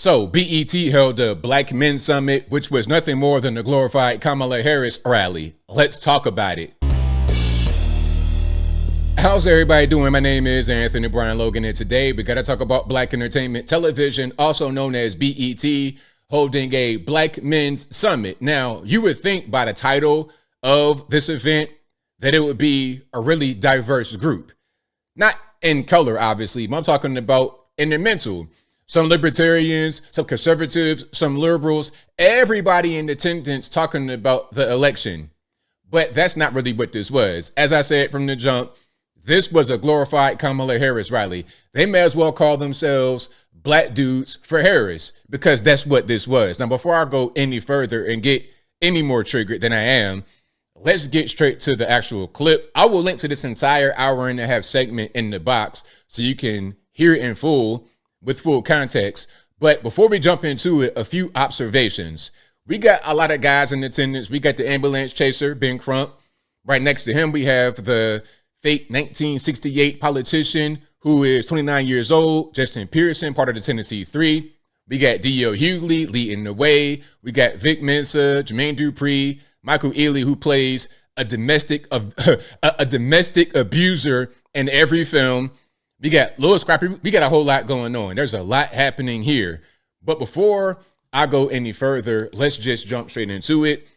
So, BET held a Black Men Summit, which was nothing more than a glorified Kamala Harris rally. Let's talk about it. How's everybody doing? My name is Anthony Brian Logan, and today we got to talk about Black Entertainment Television, also known as BET, holding a Black Men's Summit. Now, you would think by the title of this event that it would be a really diverse group. Not in color, obviously, but I'm talking about in their mental. Some libertarians, some conservatives, some liberals, everybody in attendance talking about the election. But that's not really what this was. As I said from the jump, this was a glorified Kamala Harris rally. They may as well call themselves Black Dudes for Harris, because that's what this was. Now, before I go any further and get any more triggered than I am, let's get straight to the actual clip. I will link to this entire hour-and-a-half segment in the box so you can hear it in full with full context. But before we jump into it, a few observations. We got a lot of guys in attendance. We got the ambulance chaser, Ben Crump. Right next to him, we have the fake 1968 politician who is 29 years old, Justin Pearson, part of the Tennessee Three. We got D.L. Hughley leading the way. We got Vic Mensa, Jermaine Dupri, Michael Ealy, who plays a domestic abuser in every film. We got Louis Scrappy. We got a whole lot going on. There's a lot happening here. But before I go any further, let's just jump straight into it.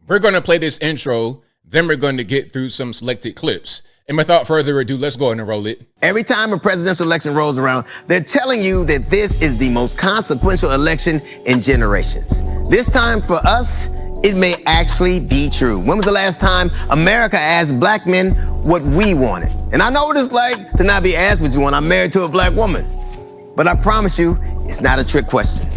We're going to play this intro, then we're going to get through some selected clips. And without further ado, let's go ahead and roll it. Every time a presidential election rolls around, they're telling you that this is the most consequential election in generations. This time for us, it may actually be true. When was the last time America asked Black men what we wanted? And I know what it's like to not be asked what you want. I'm married to a Black woman. But I promise you, it's not a trick question.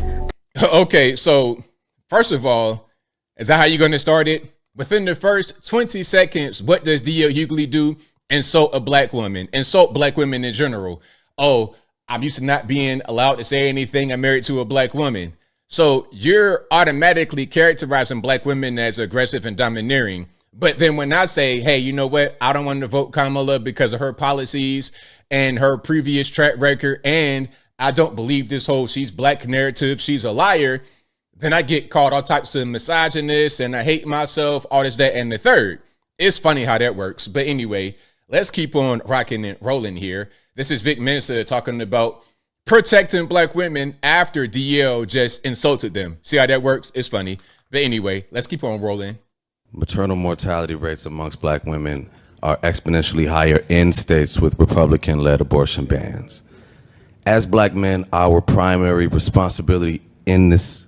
Okay, so first of all, is that how you're going to start it? Within the first 20 seconds, what does D.L. Hughley do? Insult a Black woman, insult Black women in general. Oh, I'm used to not being allowed to say anything. I'm married to a Black woman. So you're automatically characterizing Black women as aggressive and domineering. But then when I say, hey, you know what? I don't want to vote Kamala because of her policies and her previous track record, and I don't believe this whole she's Black narrative, she's a liar, then I get called all types of misogynist and I hate myself, all this, that, and the third. It's funny how that works. But anyway, let's keep on rocking and rolling here. This is Vic Mensa talking about protecting Black women after DL just insulted them. See how that works? It's funny. But anyway, let's keep on rolling. Maternal mortality rates amongst Black women are exponentially higher in states with Republican-led abortion bans. As Black men, our primary responsibility in this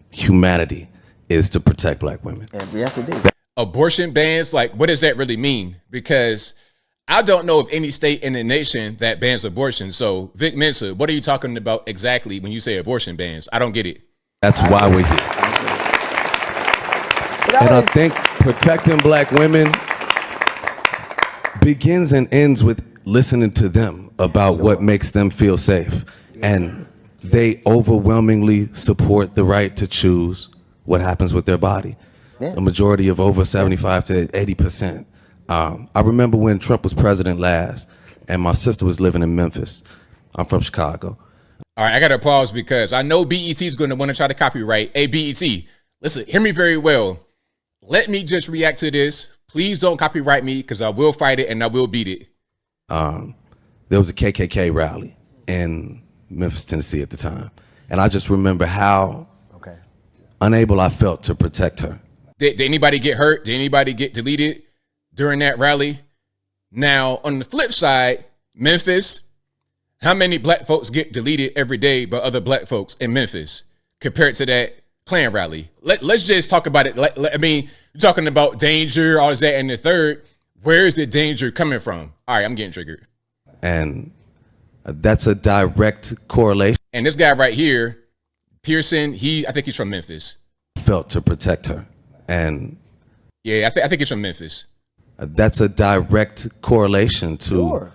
humanity is to protect Black women. Yes, indeed. Abortion bans, like, what does that really mean? Because I don't know of any state in the nation that bans abortion. So, Vic Mensa, what are you talking about exactly when you say abortion bans? I don't get it. That's why we're here. And I think protecting Black women begins and ends with listening to them about what makes them feel safe. And they overwhelmingly support the right to choose what happens with their body. Yeah. A majority of over 75 to 80%. I remember when Trump was president last, and my sister was living in Memphis. I'm from Chicago. All right, I got to pause because I know BET is going to want to try to copyright. Hey, BET, listen, hear me very well. Let me just react to this. Please don't copyright me because I will fight it and I will beat it. There was a KKK rally in Memphis, Tennessee at the time. And I just remember how unable I felt to protect her. Did anybody get hurt? Did anybody get deleted during that rally? Now, on the flip side, Memphis, how many Black folks get deleted every day by other Black folks in Memphis compared to that Klan rally? Let's just talk about it. I mean, you're talking about danger, all this, that, and the third. Where is the danger coming from? All right, I'm getting triggered. And that's a direct correlation. And this guy right here, Pearson, I think he's from Memphis. Felt to protect her. And yeah, I think he's from Memphis. That's a direct correlation to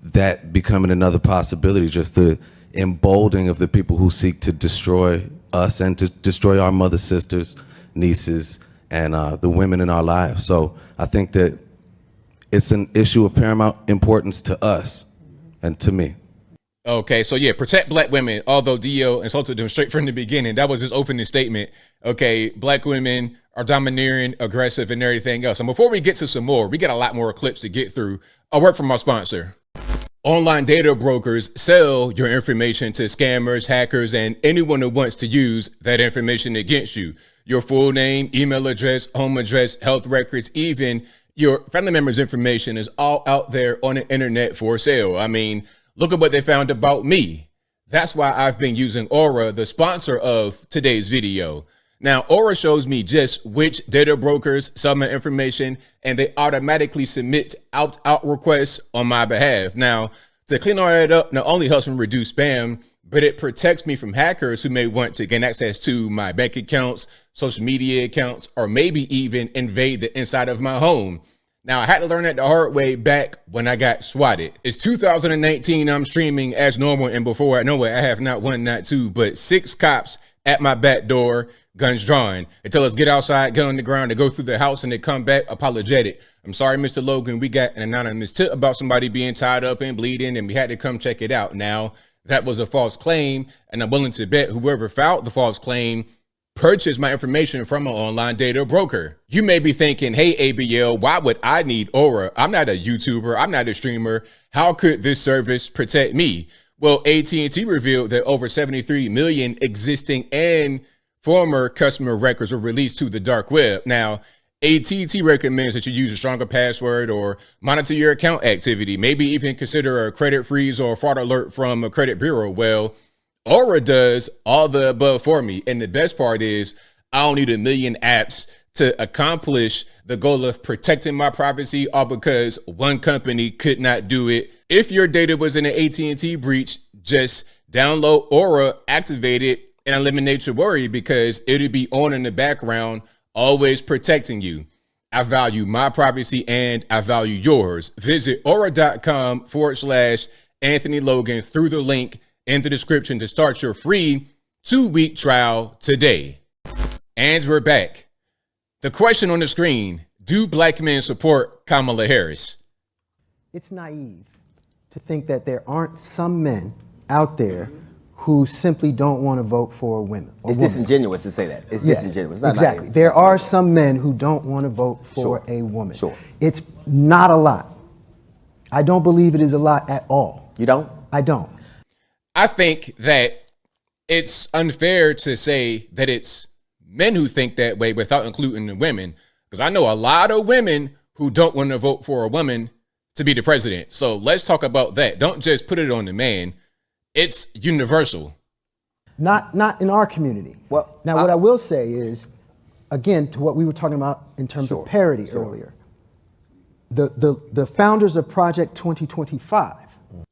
that becoming another possibility, just the emboldening of the people who seek to destroy us and to destroy our mothers, sisters, nieces, and the women in our lives. So I think that it's an issue of paramount importance to us and to me. Okay, so yeah, protect black women. Although Dio insulted them straight from the beginning, that was his opening statement. Okay, black women are domineering, aggressive, and everything else. And before we get to some more, we got a lot more clips to get through. A word from our sponsor. Online data brokers sell your information to scammers, hackers, and anyone who wants to use that information against you. Your full name, email address, home address, health records, even your family members' information is all out there on the internet for sale. I mean, look at what they found about me. That's why I've been using Aura, the sponsor of today's video. Now, Aura shows me just which data brokers sell my information, and they automatically submit out requests on my behalf. Now, to clean all that up, not only helps me reduce spam, but it protects me from hackers who may want to gain access to my bank accounts, social media accounts, or maybe even invade the inside of my home. Now, I had to learn that the hard way back when I got swatted. It's 2019, I'm streaming as normal, and before I know it, I have not one, not two, but 6 cops at my back door, guns drawn. They tell us get outside, get on the ground, they go through the house, and they come back apologetic. I'm sorry, Mr. Logan, we got an anonymous tip about somebody being tied up and bleeding, and we had to come check it out. Now, that was a false claim, and I'm willing to bet whoever filed the false claim purchase my information from an online data broker. You may be thinking, hey, ABL, why would I need Aura? I'm not a YouTuber. I'm not a streamer. How could this service protect me? Well, AT&T revealed that over 73 million existing and former customer records were released to the dark web. Now, AT&T recommends that you use a stronger password or monitor your account activity, maybe even consider a credit freeze or a fraud alert from a credit bureau. Well, Aura does all the above for me. And the best part is I don't need a million apps to accomplish the goal of protecting my privacy, all because one company could not do it. If your data was in an AT&T breach, just download Aura, activate it, and eliminate your worry because it'll be on in the background, always protecting you. I value my privacy and I value yours. Visit aura.com/Anthony Logan through the link in the description to start your free 2-week trial today. And we're back. The question on the screen, do black men support Kamala Harris? It's naive to think that there aren't some men out there who simply don't want to vote for women. It's disingenuous to say that. It's disingenuous. It's not exactly. naive. There are some men who don't want to vote for a woman. Sure. It's not a lot. I don't believe it is a lot at all. You don't? I don't. I think that it's unfair to say that it's men who think that way without including the women, because I know a lot of women who don't want to vote for a woman to be the president. So let's talk about that. Don't just put it on the man. It's universal. Not in our community. Well, now, what I will say is, again, to what we were talking about in terms of parity earlier, the founders of Project 2025.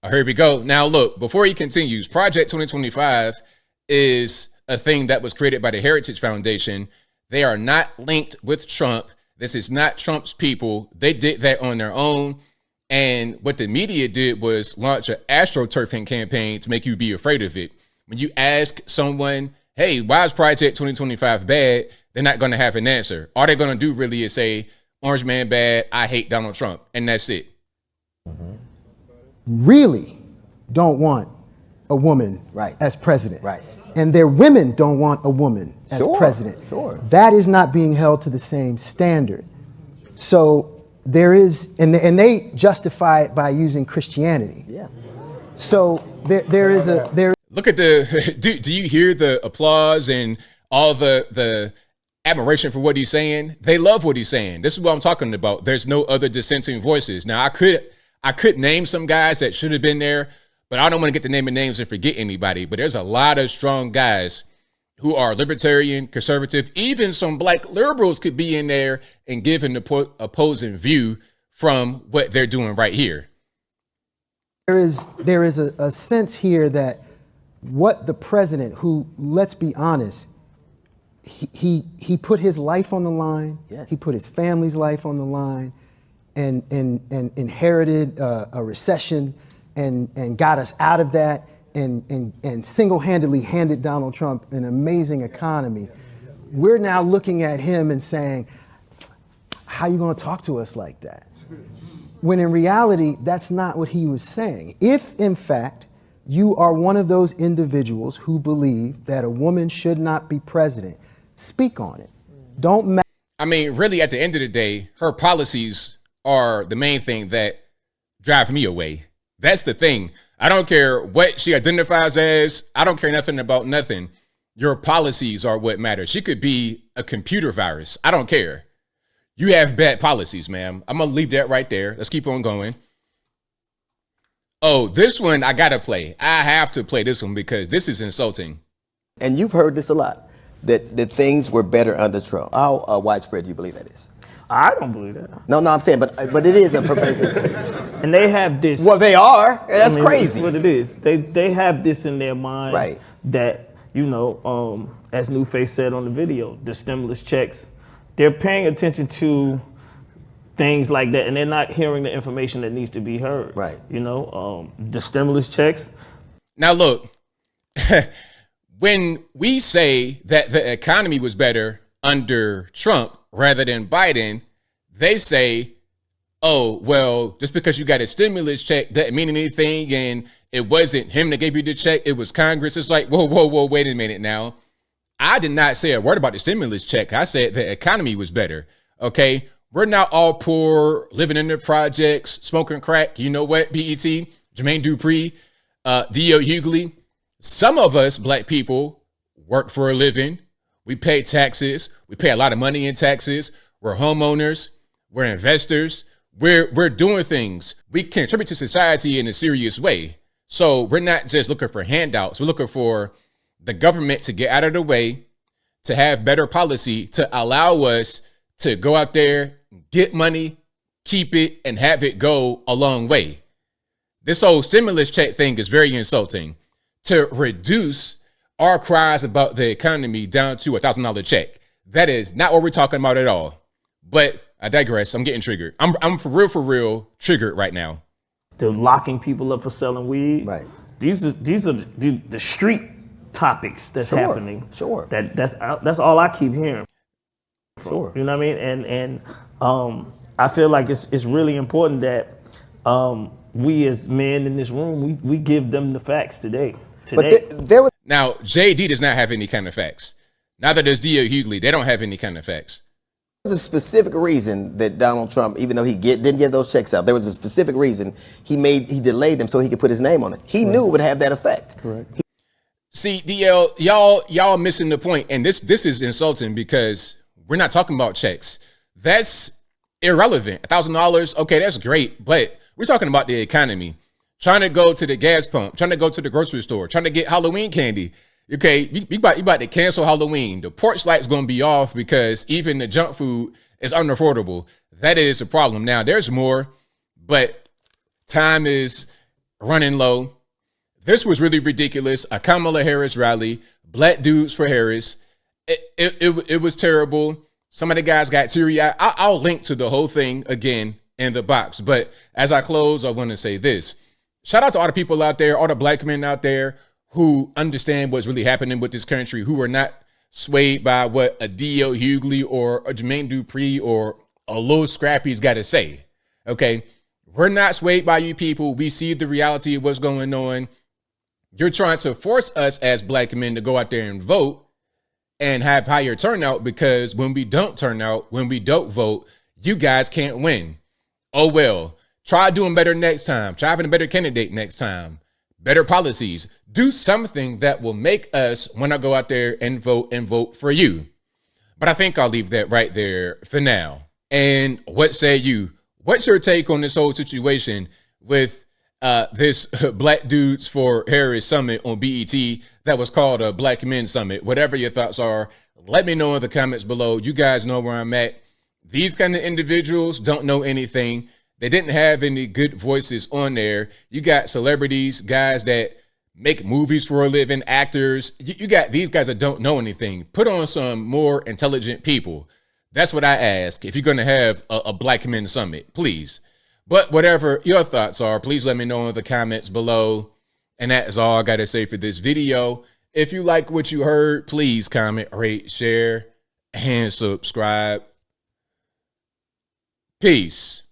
Here we go. Now, look, before he continues, Project 2025 is a thing that was created by the Heritage Foundation. They are not linked with Trump. This is not Trump's people. They did that on their own. And what the media did was launch an astroturfing campaign to make you be afraid of it. When you ask someone, hey, why is Project 2025 bad? They're not going to have an answer. All they're going to do really is say, Orange man bad, I hate Donald Trump. And that's it. Really don't want a woman as president. Right. And their women don't want a woman as president. Sure. That is not being held to the same standard. So there is, and they justify it by using Christianity. Yeah. So there is a. Look at the, do you hear the applause and all the admiration for what he's saying? They love what he's saying. This is what I'm talking about. There's no other dissenting voices. Now I could name some guys that should have been there, but I don't want to get the name and names and forget anybody. But there's a lot of strong guys who are libertarian, conservative, even some black liberals could be in there and give an opposing view from what they're doing right here. There is a sense here that what the president, who, let's be honest, he put his life on the line. Yes. He put his family's life on the line, and inherited a recession, and got us out of that. And single-handedly handed Donald Trump an amazing economy. We're now looking at him and saying, how are you going to talk to us like that? When in reality, that's not what he was saying. If, in fact, you are one of those individuals who believe that a woman should not be president. Speak on it. Don't I mean, really, at the end of the day, her policies are the main thing that drive me away. That's the thing. I don't care what she identifies as. I don't care nothing about nothing. Your policies are what matter. She could be a computer virus. I don't care. You have bad policies, ma'am. I'm going to leave that right there. Let's keep on going. Oh, this one I got to play. I have to play this one because this is insulting. And you've heard this a lot, that things were better under Trump. How widespread do you believe that is? I don't believe that. No, I'm saying, but it is a pervasive. And they have this. Well, they are. That's crazy. That's what it is. They have this in their mind, right? That, you know, as Newface said on the video, the stimulus checks, they're paying attention to things like that, and they're not hearing the information that needs to be heard. Right. You know, the stimulus checks. Now, look, when we say that the economy was better under Trump rather than Biden, they say, oh, well, just because you got a stimulus check doesn't mean anything, and it wasn't him that gave you the check, it was Congress. It's like, whoa, wait a minute now. I did not say a word about the stimulus check. I said the economy was better, okay? We're not all poor, living in the projects, smoking crack. You know what, BET, Jermaine Dupri, D.L. Hughley. Some of us black people work for a living. We pay taxes. We pay a lot of money in taxes. We're homeowners. We're investors. We're doing things. We contribute to society in a serious way. So we're not just looking for handouts. We're looking for the government to get out of the way, to have better policy, to allow us to go out there, get money, keep it, and have it go a long way. This whole stimulus check thing is very insulting. To reduce our cries about the economy down to $1,000 check. That is not what we're talking about at all. But I digress. I'm getting triggered. I'm for real triggered right now. They're locking people up for selling weed. Right. These are the street topics that's happening. Sure. That's all I keep hearing. Sure. You know what I mean? And I feel like it's really important that we as men in this room, we give them the facts today. But there was Now, JD does not have any kind of facts. Neither does D.L. Hughley. They don't have any kind of facts. a specific reason that Donald Trump, even though he didn't give those checks out, there was a specific reason he delayed them so he could put his name on it. He knew it would have that effect. Correct. See, DL, y'all missing the point, and this is insulting because we're not talking about checks. That's irrelevant. $1,000, okay, that's great, but we're talking about the economy. Trying to go to the gas pump, trying to go to the grocery store, trying to get Halloween candy. Okay, you about to cancel Halloween. The porch light's going to be off because even the junk food is unaffordable. That is a problem. Now, there's more, but time is running low. This was really ridiculous. A Kamala Harris rally, black dudes for Harris. It was terrible. Some of the guys got teary-eyed. I'll link to the whole thing again in the box. But as I close, I want to say this. Shout out to all the people out there, all the black men out there who understand what's really happening with this country, who are not swayed by what a D.L. Hughley or a Jermaine Dupri or a Lil Scrappy's got to say. Okay? We're not swayed by you people. We see the reality of what's going on. You're trying to force us as black men to go out there and vote and have higher turnout because when we don't turn out, when we don't vote, you guys can't win. Oh, well, try doing better next time. Try having a better candidate next time. Better policies. Do something that will make us want to go out there and vote for you. But I think I'll leave that right there for now. And what say you? What's your take on this whole situation with this Black Dudes for Harris Summit on BET that was called a Black Men Summit? Whatever your thoughts are, let me know in the comments below. You guys know where I'm at. These kind of individuals don't know anything. They didn't have any good voices on there. You got celebrities, guys that make movies for a living, actors. You got these guys that don't know anything. Put on some more intelligent people. That's what I ask. If you're going to have a Black Men Summit, please. But whatever your thoughts are, please let me know in the comments below. And that is all I got to say for this video. If you like what you heard, please comment, rate, share, and subscribe. Peace.